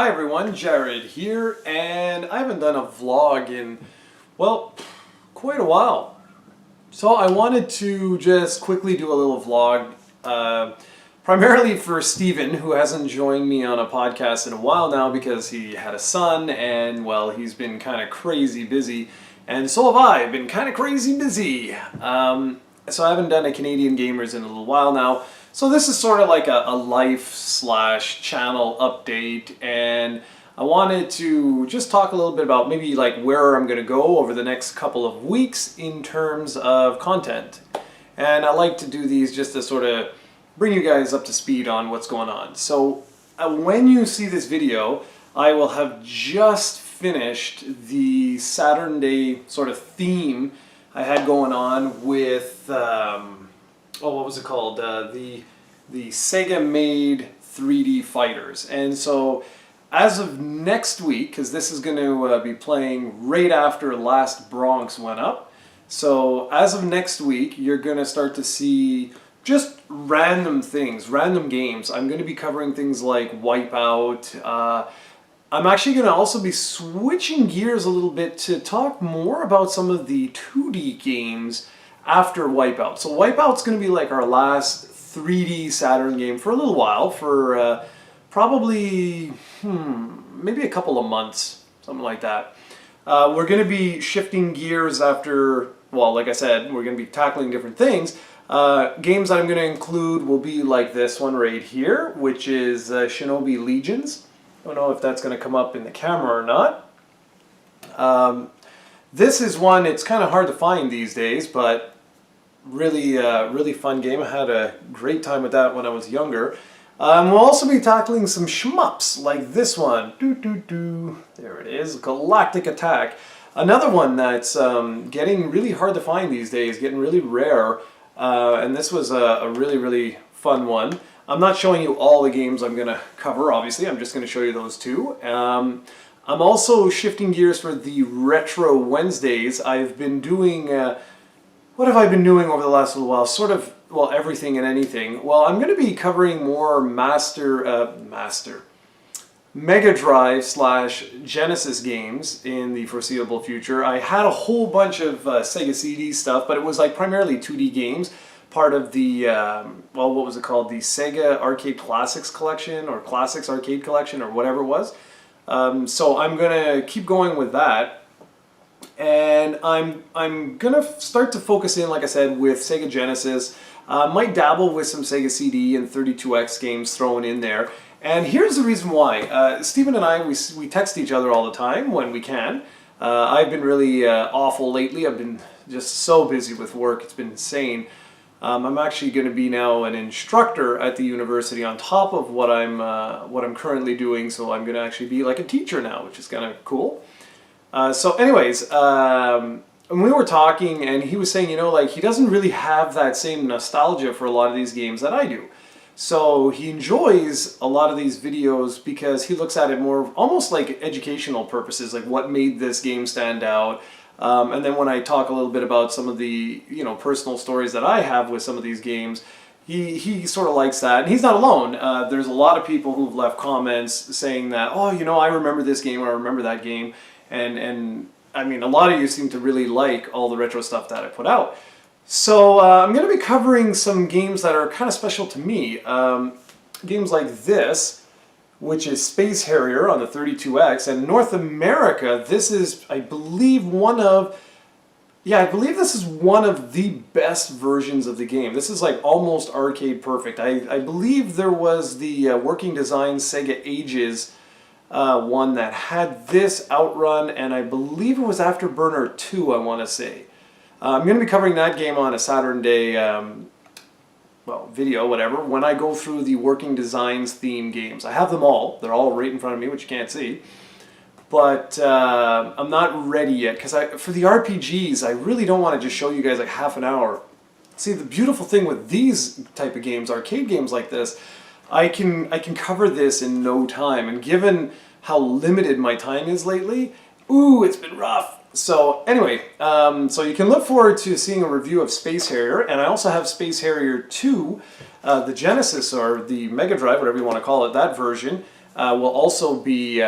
Hi everyone, Jared here, and I haven't done a vlog in, well, quite a while. So I wanted to just quickly do a little vlog, primarily for Steven, who hasn't joined me on a podcast in a while now because he had a son and, well, he's been kind of crazy busy. And so have I, been kind of crazy busy. So I haven't done a Canadian Gamers in a little while now. So this is sort of like a life/channel update, and I wanted to just talk a little bit about maybe like where I'm going to go over the next couple of weeks in terms of content. And I like to do these just to sort of bring you guys up to speed on what's going on. So when you see this video, I will have just finished the Saturn Day sort of theme I had going on with what was it called? The Sega made 3D fighters. And so as of next week, because this is going to be playing right after Last Bronx went up, so as of next week you're going to start to see just random things, random games. I'm going to be covering things like Wipeout. I'm actually going to also be switching gears a little bit to talk more about some of the 2D games after Wipeout. So Wipeout's going to be like our last 3D Saturn game for a little while, for probably maybe a couple of months, something like that. We're going to be shifting gears after, well, like I said, we're going to be tackling different things. Games that I'm going to include will be like this one right here, which is Shinobi Legions. I don't know if that's going to come up in the camera or not. This is one, it's kind of hard to find these days, but really, really fun game. I had a great time with that when I was younger. We'll also be tackling some shmups like this one. There it is, Galactic Attack. Another one that's getting really hard to find these days, getting really rare. And this was a really, really fun one. I'm not showing you all the games I'm going to cover, obviously. I'm just going to show you those two. I'm also shifting gears for the Retro Wednesdays. I've been doing, what have I been doing over the last little while? Sort of, well, everything and anything. Well, I'm going to be covering more Mega Drive / Genesis games in the foreseeable future. I had a whole bunch of Sega CD stuff, but it was like primarily 2D games. Part of the, well, what was it called? The Sega Arcade Classics Collection, or Classics Arcade Collection, or whatever it was. So I'm going to keep going with that, and I'm going to start to focus in, like I said, with Sega Genesis. Might dabble with some Sega CD and 32X games thrown in there. And here's the reason why. Steven and I, we text each other all the time when we can. I've been really awful lately. I've been just so busy with work. It's been insane. I'm actually going to be now an instructor at the university on top of what I'm currently doing, so I'm going to actually be like a teacher now, which is kind of cool. So anyways, when we were talking, and he was saying, you know, like he doesn't really have that same nostalgia for a lot of these games that I do. So he enjoys a lot of these videos because he looks at it more almost like educational purposes, like what made this game stand out. And then when I talk a little bit about some of the, you know, personal stories that I have with some of these games, he sort of likes that. And he's not alone. There's a lot of people who've left comments saying that, oh, you know, I remember this game, or I remember that game. And I mean, a lot of you seem to really like all the retro stuff that I put out. So I'm going to be covering some games that are kind of special to me. Games like this, which is Space Harrier on the 32X, and North America, this is, I believe, I believe this is one of the best versions of the game. This is like almost arcade perfect. I believe there was the Working Design Sega Ages one that had this Outrun, and I believe it was Afterburner 2, I want to say. I'm going to be covering that game on a Saturn Day well, video, whatever, when I go through the Working Designs theme games. I have them all. They're all right in front of me, which you can't see. But I'm not ready yet, because for the RPGs, I really don't want to just show you guys like half an hour. See, the beautiful thing with these type of games, arcade games like this, I can cover this in no time. And given how limited my time is lately, ooh, it's been rough. So anyway, so you can look forward to seeing a review of Space Harrier, and I also have Space Harrier 2, the Genesis or the Mega Drive, whatever you want to call it, that version. will also be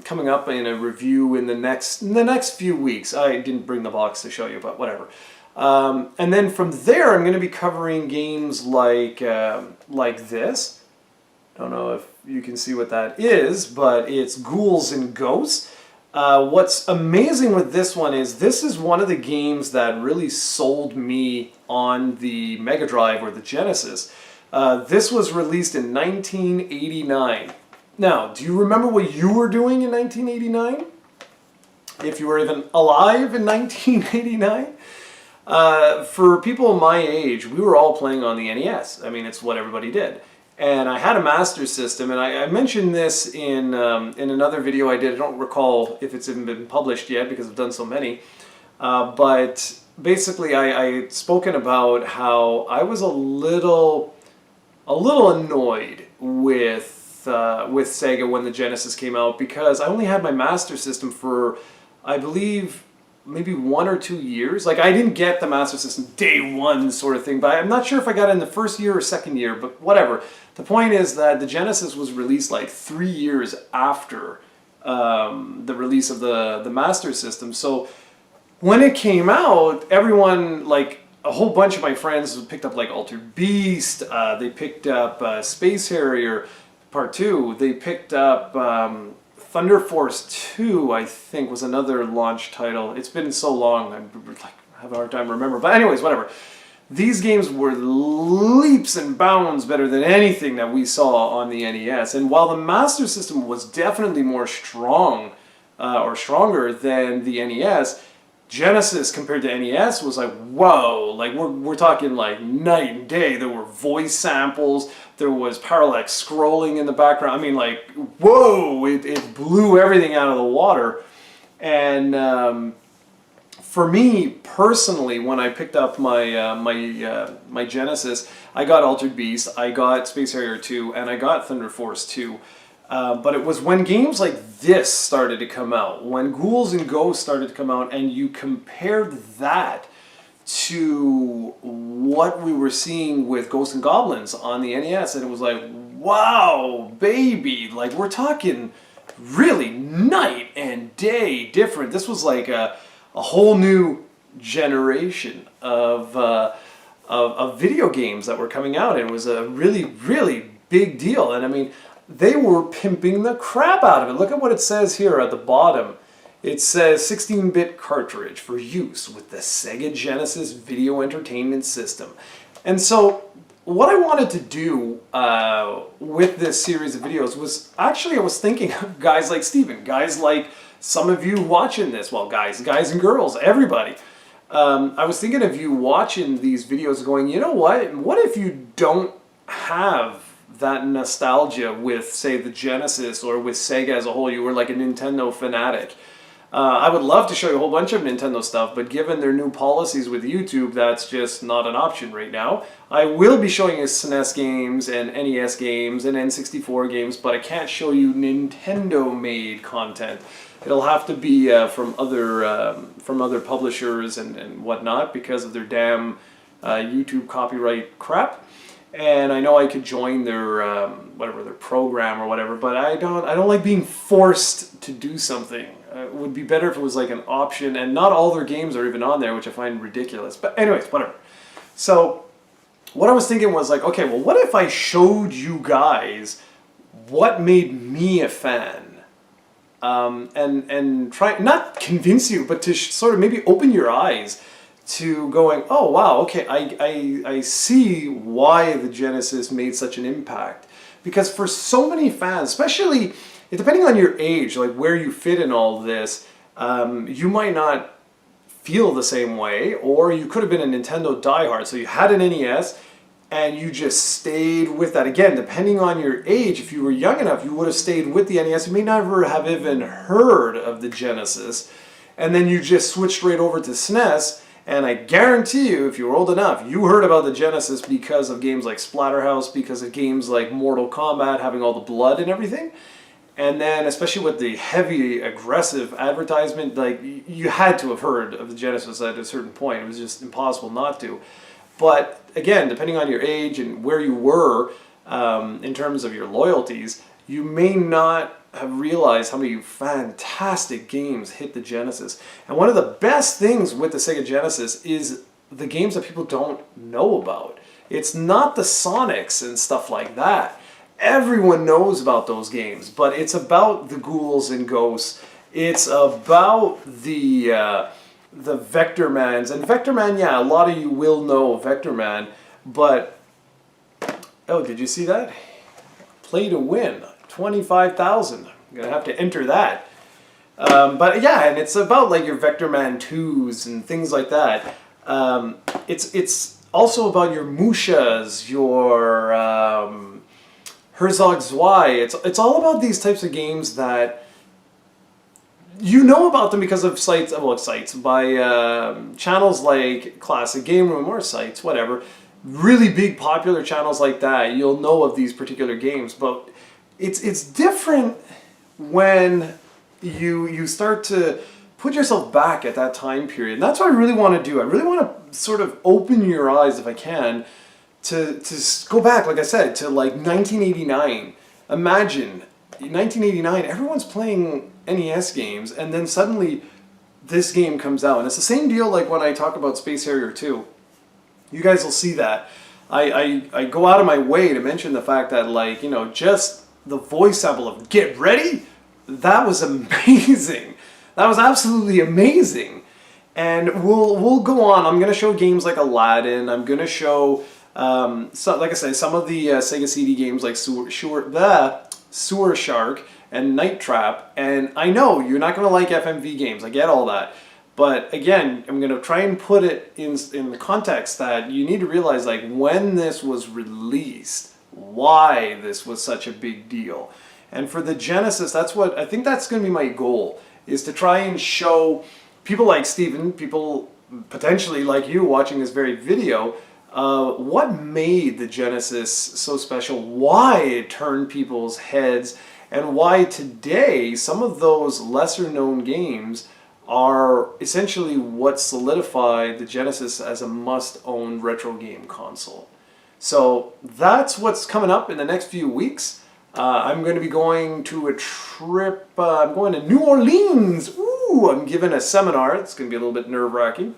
coming up in a review in the next few weeks. I didn't bring the box to show you, but whatever. And then from there, I'm going to be covering games like this. Don't know if you can see what that is, but it's Ghouls and Ghosts. What's amazing with this one is this is one of the games that really sold me on the Mega Drive or the Genesis. This was released in 1989. Now, do you remember what you were doing in 1989? If you were even alive in 1989? For people my age, we were all playing on the NES. I mean, it's what everybody did. And I had a Master System, and I mentioned this in another video I did. I don't recall if it's even been published yet because I've done so many. But basically, I had spoken about how I was a little annoyed with Sega when the Genesis came out, because I only had my Master System for, I believe, maybe 1 or 2 years. Like, I didn't get the Master System day one sort of thing, but I'm not sure if I got it in the first year or second year, but whatever. The point is that the Genesis was released like 3 years after the release of the Master System. So when it came out, everyone, like, a whole bunch of my friends picked up like Altered Beast, they picked up Space Harrier Part 2, they picked up Thunder Force 2, I think, was another launch title. It's been so long, I have a hard time remembering. But anyways, whatever. These games were leaps and bounds better than anything that we saw on the NES. And while the Master System was definitely more strong or stronger than the NES, Genesis compared to NES was like, whoa, like we're talking like night and day. There were voice samples, there was parallax scrolling in the background. I mean, like, whoa, it blew everything out of the water. And for me personally, when I picked up my my Genesis, I got Altered Beast, I got Space Harrier 2, and I got Thunder Force 2. But it was when games like this started to come out, when Ghouls and Ghosts started to come out, and you compared that to what we were seeing with Ghosts and Goblins on the NES, and it was like, wow, baby, like we're talking really night and day different. This was like a whole new generation of video games that were coming out, and it was a really, really big deal. And I mean, they were pimping the crap out of it. Look at what it says here at the bottom. It says 16-bit cartridge for use with the Sega Genesis Video Entertainment System. And so what I wanted to do with this series of videos was, actually I was thinking of guys like Steven, guys like some of you watching this, well, guys and girls, everybody. I was thinking of you watching these videos going, you know what if you don't have that nostalgia with, say, the Genesis or with Sega as a whole? You were like a Nintendo fanatic. I would love to show you a whole bunch of Nintendo stuff, but given their new policies with YouTube, that's just not an option right now. I will be showing you SNES games and NES games and N64 games, but I can't show you Nintendo-made content. It'll have to be from other publishers and whatnot, because of their damn YouTube copyright crap. And I know I could join their whatever, their program or whatever, but I don't like being forced to do something. It would be better if it was like an option, and not all their games are even on there, which I find ridiculous. But anyways, whatever. So what I was thinking was like, okay, well, what if I showed you guys what made me a fan? And try, not convince you, but to sort of maybe open your eyes to going, oh wow, okay, I see why the Genesis made such an impact. Because for so many fans, especially depending on your age, like where you fit in all this, you might not feel the same way, or you could have been a Nintendo diehard, so you had an NES and you just stayed with that. Again, depending on your age, if you were young enough, you would have stayed with the NES. You may never have even heard of the Genesis, and then you just switched right over to SNES. And I guarantee you, if you were old enough, you heard about the Genesis because of games like Splatterhouse, because of games like Mortal Kombat, having all the blood and everything. And then, especially with the heavy, aggressive advertisement, like, you had to have heard of the Genesis at a certain point. It was just impossible not to. But again, depending on your age and where you were in terms of your loyalties, you may not have realized how many fantastic games hit the Genesis. And one of the best things with the Sega Genesis is the games that people don't know about. It's not the Sonics and stuff like that. Everyone knows about those games, but it's about the ghouls and ghosts. It's about the Vector Mans. And Vector Man, yeah, a lot of you will know Vector Man, but oh, did you see that? Play to win, 25,000. I'm gonna have to enter that. But yeah, and it's about like your Vector Man 2s and things like that. It's also about your Mushas, your Herzog Zwei. It's all about these types of games that you know about them because of sites, by channels like Classic Game Room or sites, whatever. Really big popular channels like that, you'll know of these particular games, but it's different when you start to put yourself back at that time period. And that's what I really want to do. I really want to sort of open your eyes, if I can, to go back, like I said, to like 1989. Imagine, in 1989, everyone's playing NES games, and then suddenly this game comes out. And it's the same deal like when I talk about Space Harrier 2. You guys will see that. I go out of my way to mention the fact that, like, you know, just the voice sample of "Get Ready," that was amazing. That was absolutely amazing. And we'll go on. I'm going to show games like Aladdin. I'm going to show, like I said, some of the Sega CD games like Sewer Shark and Night Trap. And I know you're not going to like FMV games. I get all that. But again, I'm going to try and put it in the context that you need to realize, like, when this was released, why this was such a big deal. And for the Genesis, that's what I think that's going to be my goal, is to try and show people like Steven, people potentially like you watching this very video, what made the Genesis so special, why it turned people's heads, and why today some of those lesser known games are essentially what solidified the Genesis as a must-own retro game console. So that's what's coming up in the next few weeks. I'm going to be going to a trip. I'm going to New Orleans. Ooh, I'm giving a seminar. It's going to be a little bit nerve-wracking.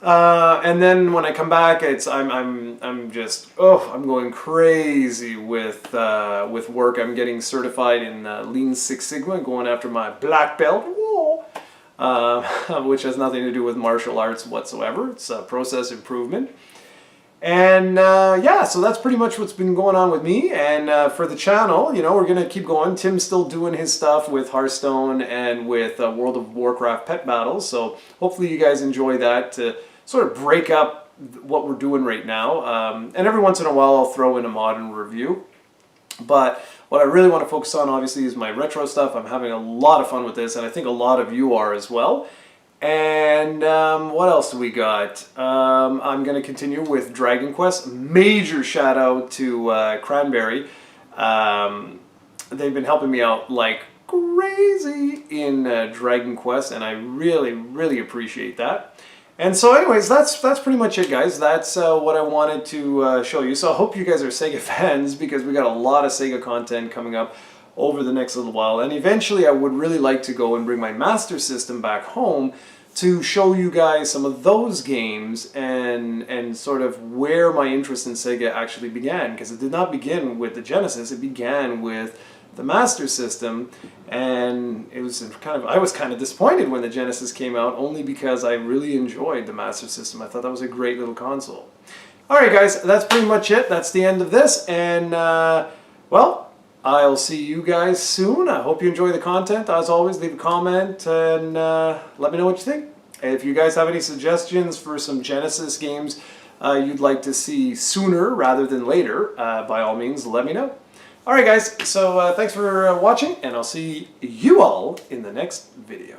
And then when I come back, I'm going crazy with work. I'm getting certified in Lean Six Sigma, going after my black belt. Whoa. Which has nothing to do with martial arts whatsoever. It's process improvement. And yeah, so that's pretty much what's been going on with me. And for the channel, you know, we're going to keep going. Tim's still doing his stuff with Hearthstone and with World of Warcraft pet battles. So hopefully you guys enjoy that to sort of break up what we're doing right now. And every once in a while I'll throw in a modern review. But what I really want to focus on, obviously, is my retro stuff. I'm having a lot of fun with this, and I think a lot of you are as well. And what else do we got? I'm going to continue with Dragon Quest. Major shout out to Cranberry. They've been helping me out like crazy in Dragon Quest, and I really, really appreciate that. And so anyways, that's pretty much it, guys. That's what I wanted to show you. So I hope you guys are Sega fans, because we got a lot of Sega content coming up over the next little while. And eventually I would really like to go and bring my Master System back home to show you guys some of those games and sort of where my interest in Sega actually began. Because it did not begin with the Genesis, it began with the Master System, and it was I was kind of disappointed when the Genesis came out, only because I really enjoyed the Master System. I thought that was a great little console. Alright guys, that's pretty much it. That's the end of this, and well, I'll see you guys soon. I hope you enjoy the content. As always, leave a comment and let me know what you think. If you guys have any suggestions for some Genesis games you'd like to see sooner rather than later, by all means, let me know. Alright guys, so thanks for watching, and I'll see you all in the next video.